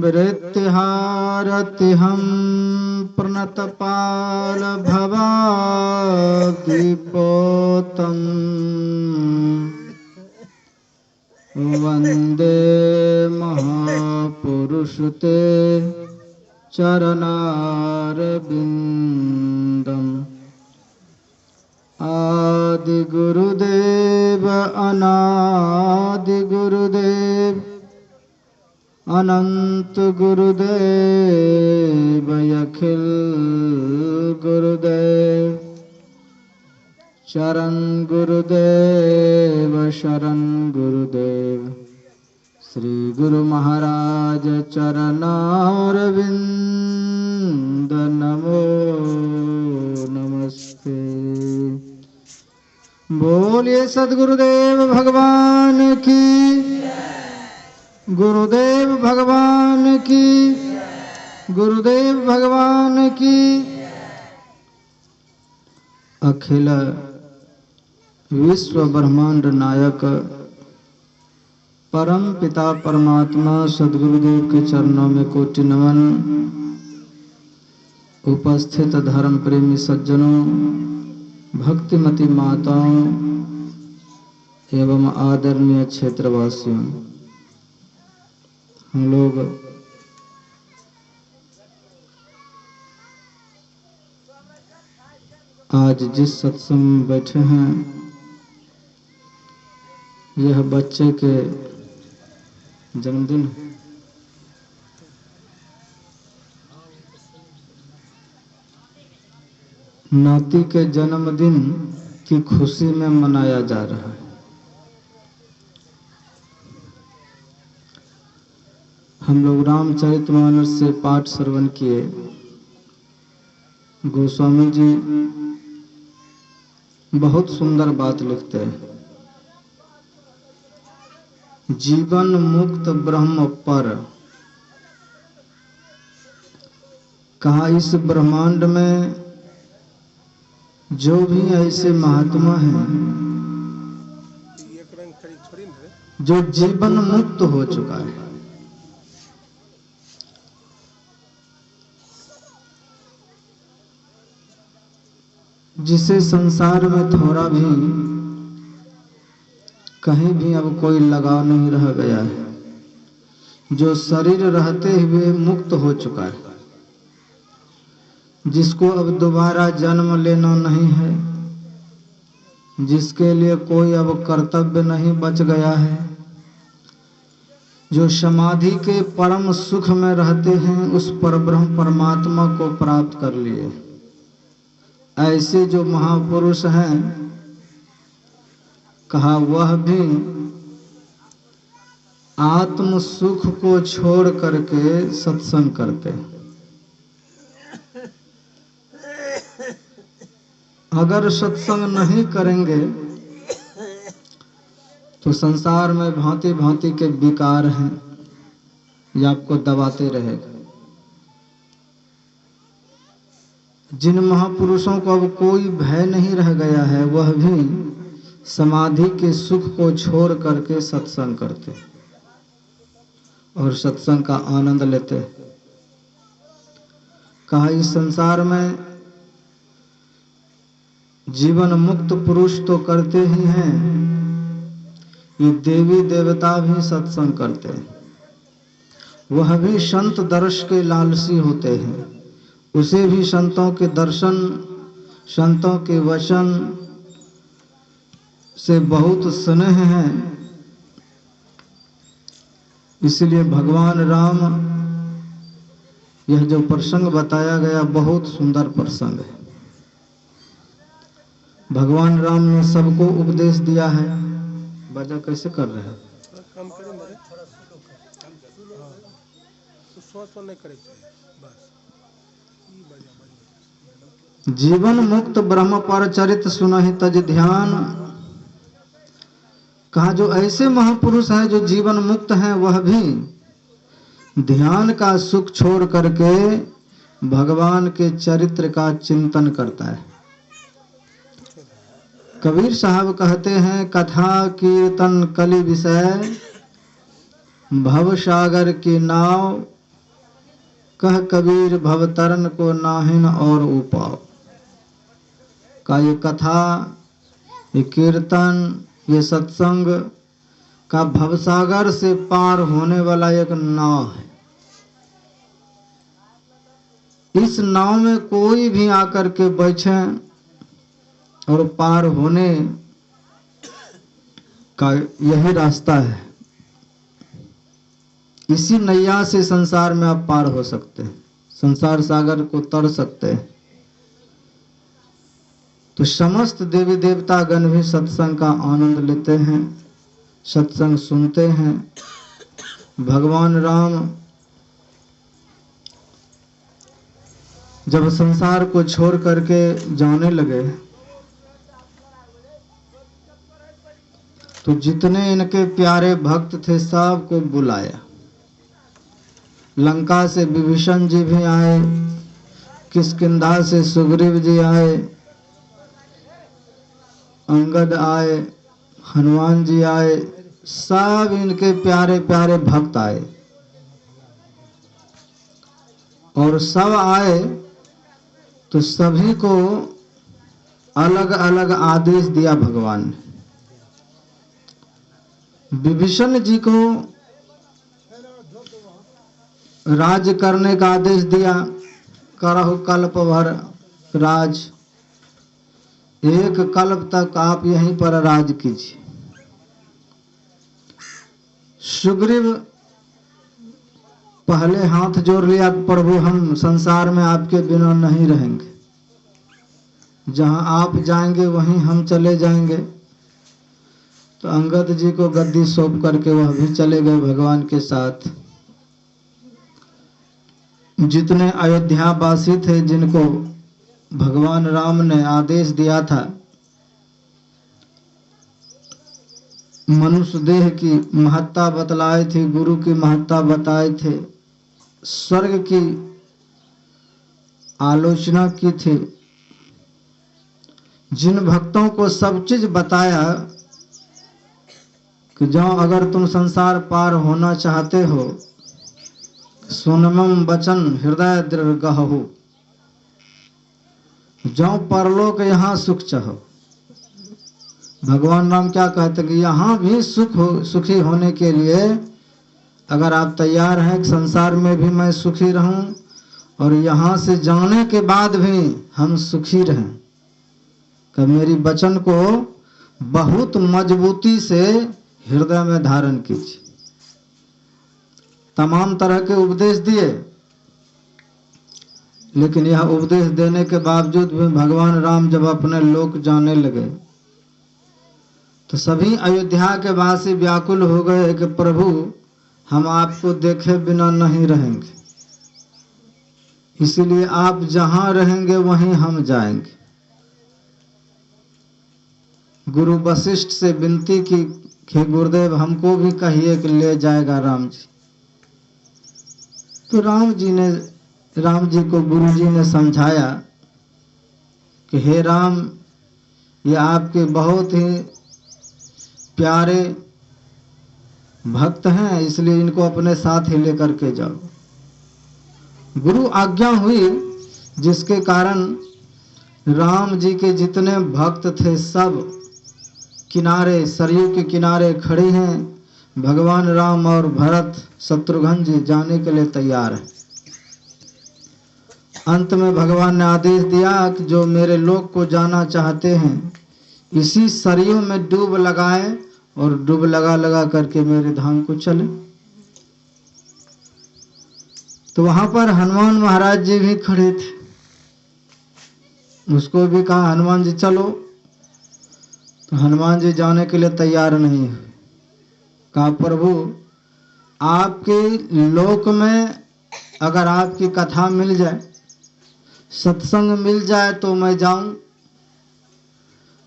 वृत्तिहारतिहं प्रणतपाल भवाब्धिपोतम् वन्दे महापुरुषते चरणारविन्दम् आदिगुरुदेव अनादिगुरुदेव अनंत गुरुदेव अखिल गुरुदेव शरण गुरुदेव शरण गुरुदेव श्री गुरु महाराज चरणारविंद नमो नमस्ते। बोलिए सद्गुरुदेव भगवान की, गुरुदेव भगवान की, गुरुदेव भगवान की। अखिल विश्व ब्रह्मांड नायक परम पिता परमात्मा सद्गुरुदेव के चरणों में कोटि नमन। उपस्थित धर्म प्रेमी सज्जनों, भक्तिमती माताओं एवं आदरणीय क्षेत्रवासियों, हम लोग आज जिस सत्संग में बैठे हैं, यह बच्चे के जन्मदिन है। नाती के जन्मदिन की खुशी में मनाया जा रहा है। हम लोग रामचरितमानस से पाठ श्रवण किए। गोस्वामी जी बहुत सुंदर बात लिखते हैं। जीवन मुक्त ब्रह्म पर कहा, इस ब्रह्मांड में जो भी ऐसे महात्मा हैं जो जीवन मुक्त हो चुका है, जिसे संसार में थोड़ा भी कहीं भी अब कोई लगाव नहीं रह गया है, जो शरीर रहते हुए मुक्त हो चुका है, जिसको अब दोबारा जन्म लेना नहीं है, जिसके लिए कोई अब कर्तव्य नहीं बच गया है, जो समाधि के परम सुख में रहते हैं, उस परब्रह्म परमात्मा को प्राप्त कर लिए। ऐसे जो महापुरुष हैं, कहा वह भी आत्म सुख को छोड़ करके सत्संग करते हैं। अगर सत्संग नहीं करेंगे तो संसार में भांति भांति के विकार हैं, ये आपको दबाते रहेगा। जिन महापुरुषों को अब कोई भय नहीं रह गया है, वह भी समाधि के सुख को छोड़ करके सत्संग करते और सत्संग का आनंद लेते। कहा, इस संसार में जीवन मुक्त पुरुष तो करते ही हैं, ये देवी देवता भी सत्संग करते हैं। वह भी संत दर्श के लालसी होते हैं, उसे भी संतों के दर्शन, संतों के वचन से बहुत स्नेह है। इसलिए भगवान राम, यह जो प्रसंग बताया गया बहुत सुंदर प्रसंग है। भगवान राम ने सबको उपदेश दिया है। बजा कैसे कर रहे हैं? जीवन मुक्त ब्रह्म पर चरित सुनहि तज ध्यान। कहा, जो ऐसे महापुरुष हैं जो जीवन मुक्त हैं, वह भी ध्यान का सुख छोड़ करके भगवान के चरित्र का चिंतन करता है। कबीर साहब कहते हैं, कथा कीर्तन कलि विषय, भव सागर की नाव कह कबीर भवतरन को नाहिन और उपाव। का ये कथा, ये कीर्तन, ये सत्संग का भवसागर से पार होने वाला एक नाव है। इस नाव में कोई भी आकर के बैठे और पार होने का यही रास्ता है। इसी नैया से संसार में आप पार हो सकते हैं, संसार सागर को तर सकते हैं। तो समस्त देवी देवता गण भी सत्संग का आनंद लेते हैं, सत्संग सुनते हैं। भगवान राम जब संसार को छोड़ करके जाने लगे तो जितने इनके प्यारे भक्त थे सबको बुलाया। लंका से विभीषण जी भी आए, किष्किंधा से सुग्रीव जी आए, अंगद आए, हनुमान जी आए, सब इनके प्यारे प्यारे भक्त आए। और सब आए तो सभी को अलग अलग आदेश दिया भगवान ने। विभीषण जी को राज्य करने का आदेश दिया, करहु कल्प भर राज, एक कल्प तक आप यहीं पर राज कीजिए। सुग्रीव पहले हाथ जोड़ लिया, प्रभु हम संसार में आपके बिना नहीं रहेंगे, जहां आप जाएंगे वहीं हम चले जाएंगे। तो अंगद जी को गद्दी सौंप करके वह भी चले गए भगवान के साथ। जितने अयोध्या वासी थे जिनको भगवान राम ने आदेश दिया था मनुष्य देह की महत्ता बतलाई थी, गुरु की महत्ता बताए थे, स्वर्ग की आलोचना की थी, जिन भक्तों को सब चीज बताया कि जाओ अगर तुम संसार पार होना चाहते हो, सुनमम वचन हृदय दृढ़ गहु, जाओ परलोक यहाँ सुख चाहो। भगवान राम क्या कहते कि यहाँ भी सुखी होने के लिए अगर आप तैयार हैं कि संसार में भी मैं सुखी रहूं और यहाँ से जाने के बाद भी हम सुखी रहें, कि मेरी वचन को बहुत मजबूती से हृदय में धारण कीजिए। तमाम तरह के उपदेश दिए, लेकिन यह उपदेश देने के बावजूद भी भगवान राम जब अपने लोक जाने लगे तो सभी अयोध्या के वासी व्याकुल हो गए कि प्रभु हम आपको देखे बिना नहीं रहेंगे, इसीलिए आप जहां रहेंगे वहीं हम जाएंगे। गुरु वशिष्ठ से विनती की कि गुरुदेव हमको भी कहिए कि ले जाएगा राम जी। तो राम जी को गुरु जी ने समझाया कि हे राम, ये आपके बहुत ही प्यारे भक्त हैं, इसलिए इनको अपने साथ ही लेकर के जाओ। गुरु आज्ञा हुई, जिसके कारण राम जी के जितने भक्त थे सब किनारे, सरयू के किनारे खड़े हैं। भगवान राम और भरत शत्रुघ्न जी जाने के लिए तैयार हैं। अंत में भगवान ने आदेश दिया कि जो मेरे लोक को जाना चाहते हैं इसी सरयू में डूब लगाए और डूब लगा लगा करके मेरे धाम को चले। तो वहां पर हनुमान महाराज जी भी खड़े थे, उसको भी कहा हनुमान जी चलो। तो हनुमान जी जाने के लिए तैयार नहीं हुए। कहा प्रभु आपके लोक में अगर आपकी कथा मिल जाए, सत्संग मिल जाए तो मैं जाऊं।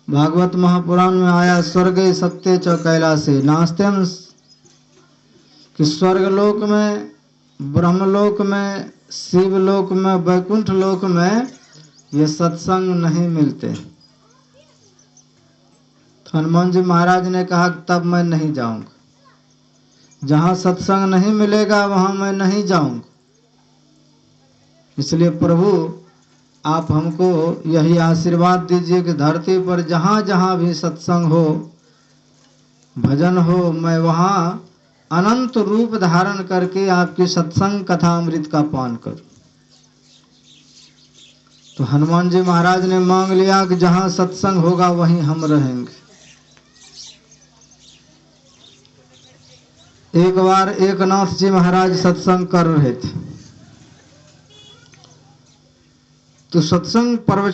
भागवत महापुराण में आया स्वर्गे सत्य च कैलासे नास्त्यं, कि स्वर्गलोक में, ब्रह्मलोक में, शिवलोक में, वैकुंठ लोक में ये सत्संग नहीं मिलते। तो हनुमान जी महाराज ने कहा तब मैं नहीं जाऊंगा, जहां सत्संग नहीं मिलेगा वहां मैं नहीं जाऊंगा। इसलिए प्रभु आप हमको यही आशीर्वाद दीजिए कि धरती पर जहाँ जहाँ भी सत्संग हो, भजन हो, मैं वहाँ अनंत रूप धारण करके आपकी सत्संग कथा अमृत का पान करूं। तो हनुमान जी महाराज ने मांग लिया कि जहाँ सत्संग होगा वहीं हम रहेंगे। एक बार एकनाथ जी महाराज सत्संग कर रहे थे, तो सत्संग पर्व